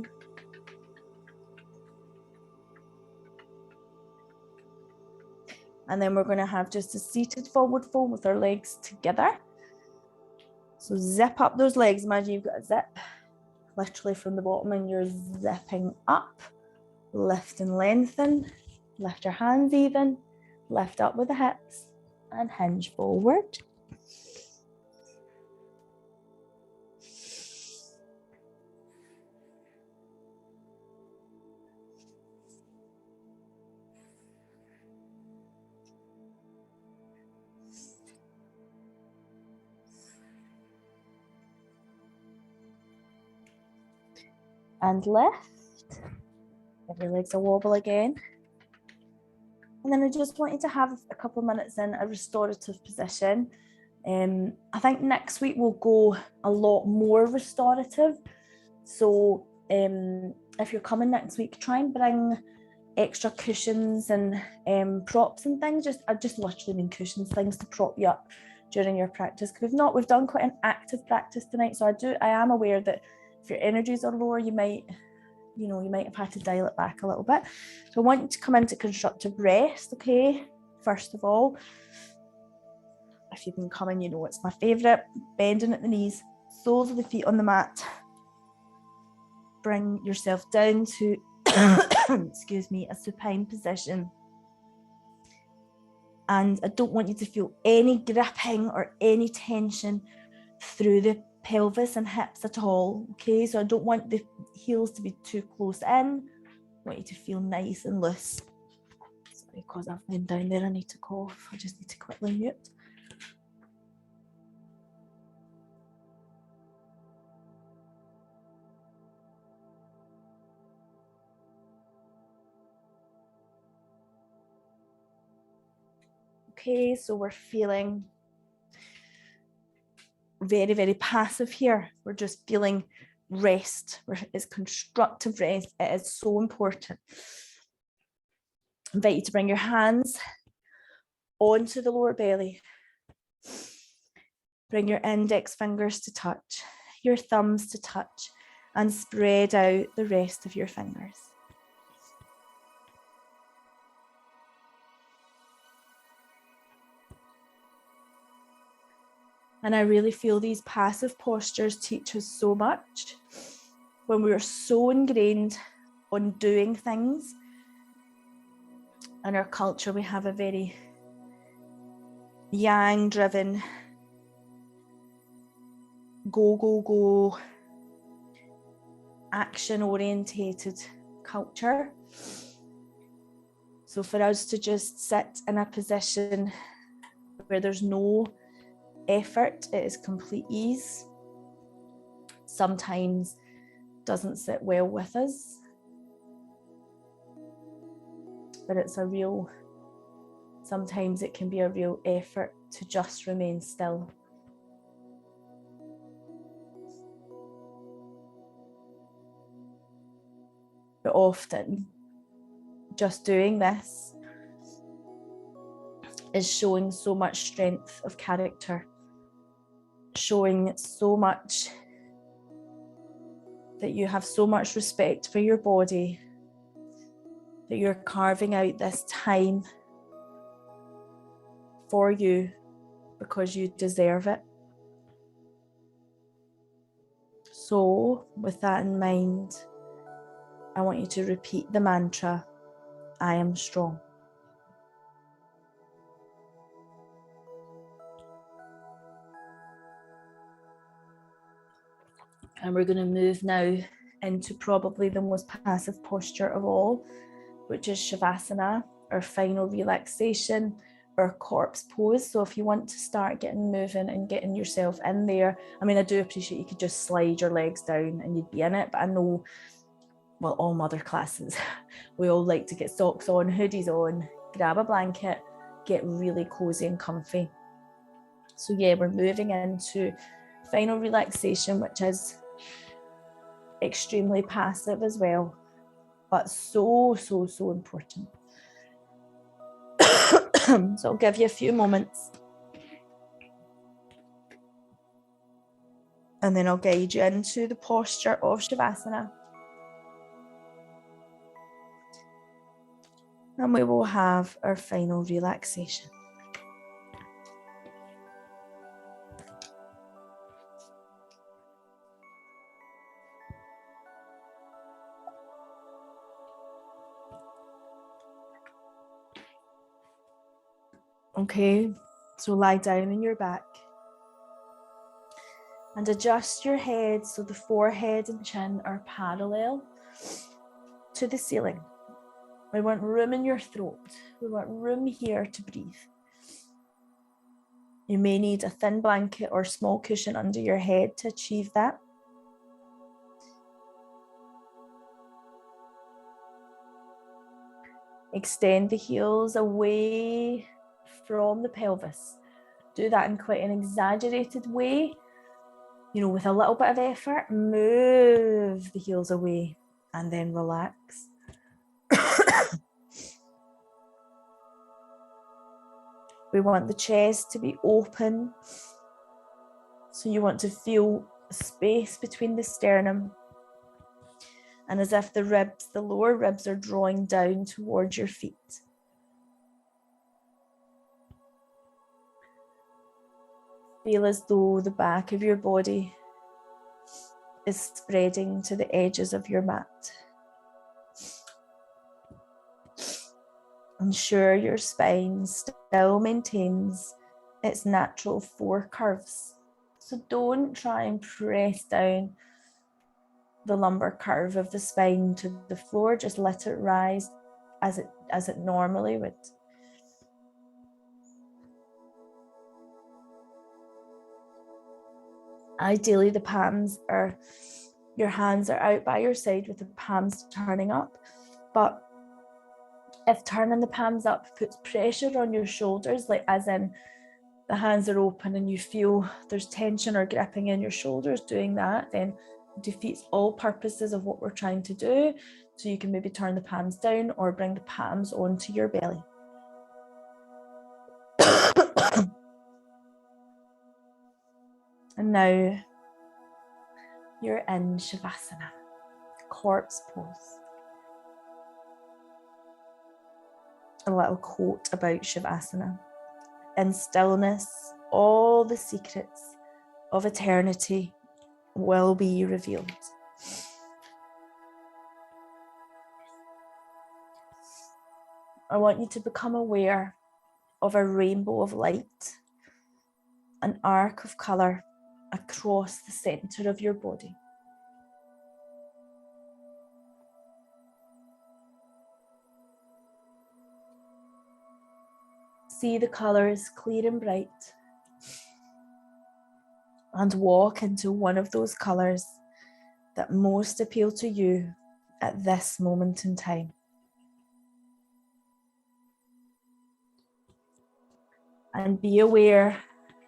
And then we're going to have just a seated forward fold with our legs together. So zip up those legs. Imagine you've got a zip literally from the bottom and you're zipping up. Lift and lengthen. Lift your hands even. Lift up with the hips and hinge forward. And lift. Give your legs a wobble again. And then I just want you to have a couple of minutes in a restorative position. I think next week we'll go a lot more restorative. So if you're coming next week, try and bring extra cushions and props and things. I just literally mean cushions, things to prop you up during your practice. Because we've done quite an active practice tonight. So I am aware that if your energies are lower, you might you know, you might have had to dial it back a little bit. So I want you to come into constructive rest, okay? First of all, if you've been coming, you know it's my favourite. Bending at the knees, soles of the feet on the mat. Bring yourself down to, excuse me, a supine position. And I don't want you to feel any gripping or any tension through the pelvis and hips at all, okay? So I don't want the heels to be too close in. I want you to feel nice and loose. Sorry, because I've been down there, I need to cough. I just need to quickly mute. Okay, so we're feeling very, very passive here. We're just feeling rest. It's constructive rest. It is so important. I invite you to bring your hands onto the lower belly. Bring your index fingers to touch, your thumbs to touch, and spread out the rest of your fingers. And I really feel these passive postures teach us so much. When we are so ingrained on doing things, in our culture we have a very yang driven, go, action orientated culture. So for us to just sit in a position where there's no effort, it is complete ease, sometimes doesn't sit well with us, but it's a real, sometimes it can be a real effort to just remain still. But often just doing this is showing so much strength of character, showing so much that you have so much respect for your body, that you're carving out this time for you because you deserve it. So with that in mind, I want you to repeat the mantra, I am strong. And we're going to move now into probably the most passive posture of all, which is Shavasana, or final relaxation, or corpse pose. So if you want to start getting moving and getting yourself in there, I mean, I do appreciate you could just slide your legs down and you'd be in it, but I know, well, all mother classes, we all like to get socks on, hoodies on, grab a blanket, get really cozy and comfy. So yeah, we're moving into final relaxation, which is extremely passive as well, but so important. So I'll give you a few moments and then I'll guide you into the posture of Shavasana. And we will have our final relaxation. Okay, so lie down on your back and adjust your head so the forehead and chin are parallel to the ceiling. We want room in your throat. We want room here to breathe. You may need a thin blanket or small cushion under your head to achieve that. Extend the heels away from the pelvis. Do that in quite an exaggerated way. You know, with a little bit of effort, move the heels away and then relax. We want the chest to be open. So you want to feel space between the sternum and as if the lower ribs are drawing down towards your feet. Feel as though the back of your body is spreading to the edges of your mat. Ensure your spine still maintains its natural 4 curves. So don't try and press down the lumbar curve of the spine to the floor. Just let it rise as it normally would. Ideally, your hands are out by your side with the palms turning up, but if turning the palms up puts pressure on your shoulders, like as in the hands are open and you feel there's tension or gripping in your shoulders, doing that then defeats all purposes of what we're trying to do. So you can maybe turn the palms down or bring the palms onto your belly. And now you're in Shavasana, corpse pose. A little quote about Shavasana. In stillness, all the secrets of eternity will be revealed. I want you to become aware of a rainbow of light, an arc of colour across the centre of your body. See the colours clear and bright, and walk into one of those colours that most appeal to you at this moment in time. And be aware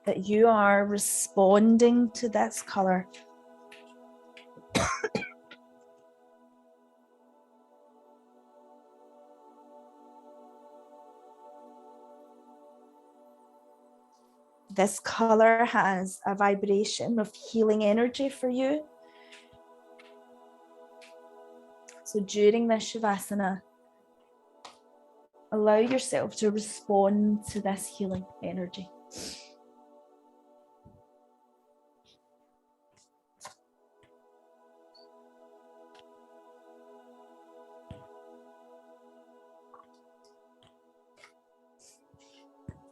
that you are responding to this colour. This colour has a vibration of healing energy for you. So during this Shavasana, allow yourself to respond to this healing energy.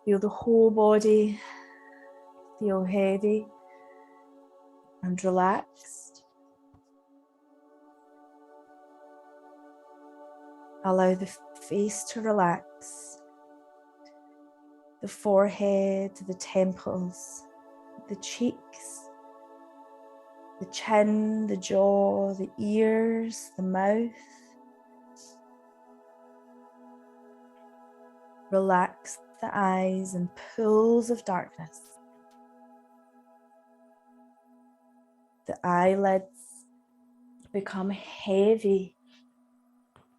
Feel the whole body feel heavy and relaxed. Allow the face to relax, the forehead, the temples, the cheeks, the chin, the jaw, the ears, the mouth. Relax the eyes and pools of darkness. The eyelids become heavy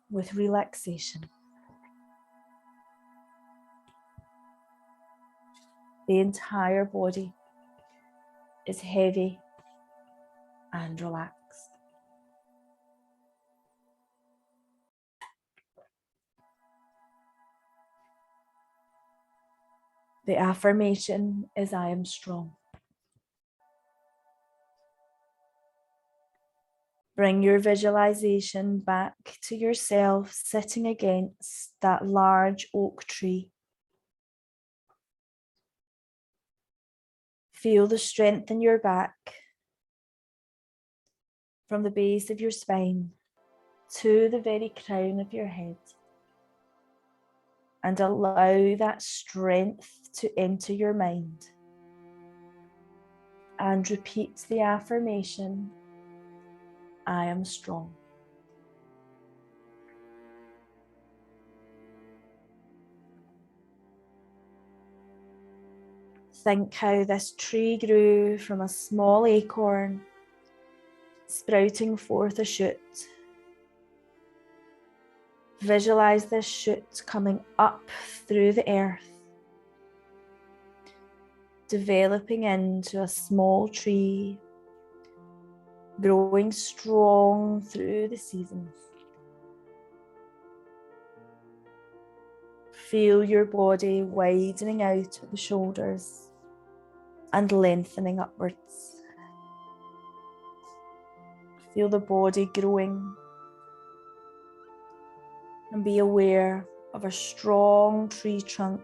with relaxation. The entire body is heavy and relaxed. The affirmation is, I am strong. Bring your visualization back to yourself sitting against that large oak tree. Feel the strength in your back from the base of your spine to the very crown of your head. And allow that strength to enter your mind. And repeat the affirmation, I am strong. Think how this tree grew from a small acorn, sprouting forth a shoot. Visualize this shoot coming up through the earth, developing into a small tree, growing strong through the seasons. Feel your body widening out at the shoulders and lengthening upwards. Feel the body growing and be aware of a strong tree trunk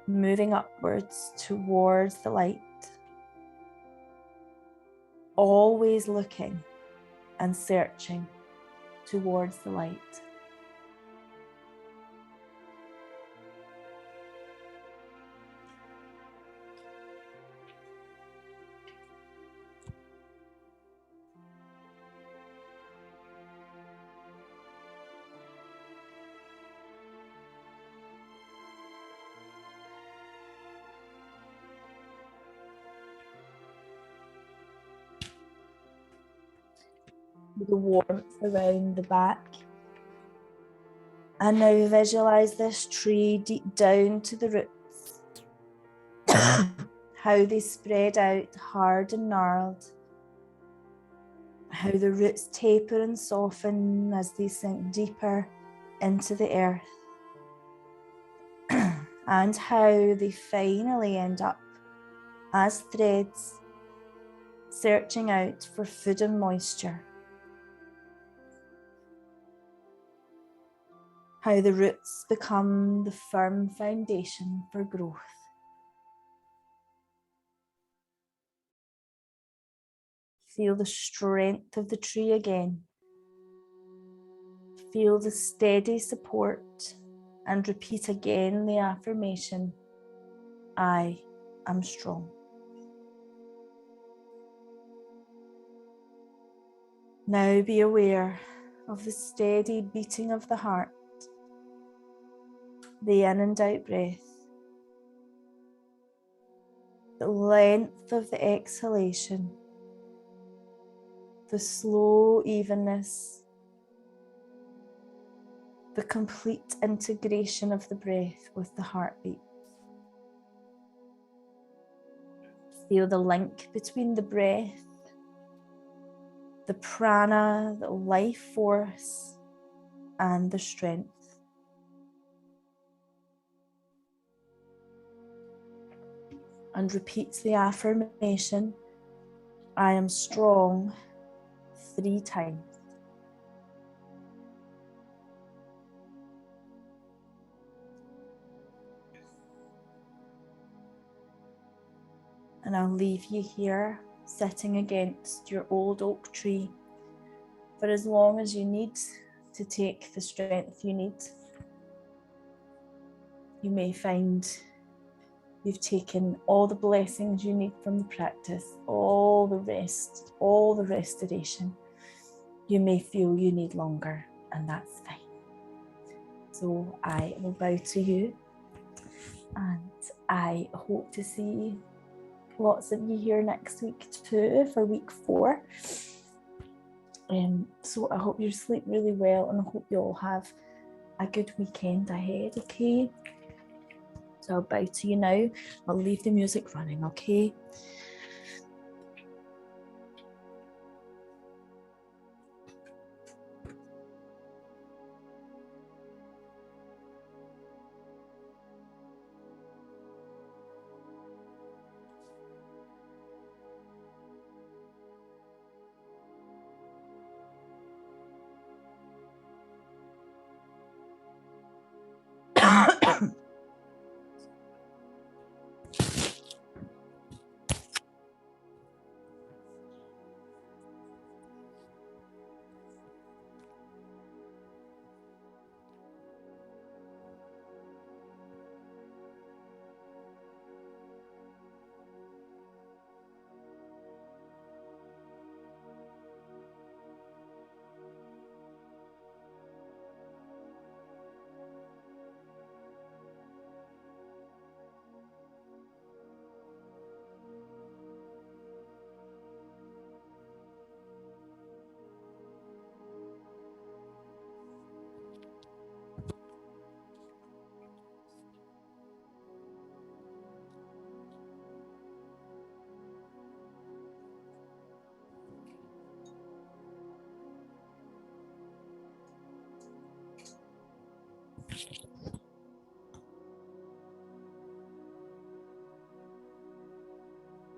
moving upwards towards the light. Always looking and searching towards the light. The warmth around the back. And now visualize this tree deep down to the roots. How they spread out hard and gnarled. How the roots taper and soften as they sink deeper into the earth. And how they finally end up as threads, searching out for food and moisture. How the roots become the firm foundation for growth. Feel the strength of the tree again. Feel the steady support and repeat again the affirmation, I am strong. Now be aware of the steady beating of the heart, the in and out breath, the length of the exhalation, the slow evenness, the complete integration of the breath with the heartbeat. Feel the link between the breath, the prana, the life force, and the strength. And repeat the affirmation, I am strong, 3 times. And I'll leave you here, sitting against your old oak tree for as long as you need to take the strength you need. You may find you've taken all the blessings you need from the practice, all the rest, all the restoration. You may feel you need longer, and that's fine. So I will bow to you, and I hope to see lots of you here next week too for week 4. So I hope you sleep really well, and I hope you all have a good weekend ahead, okay? So I'll bow to you now. I'll leave the music running, okay?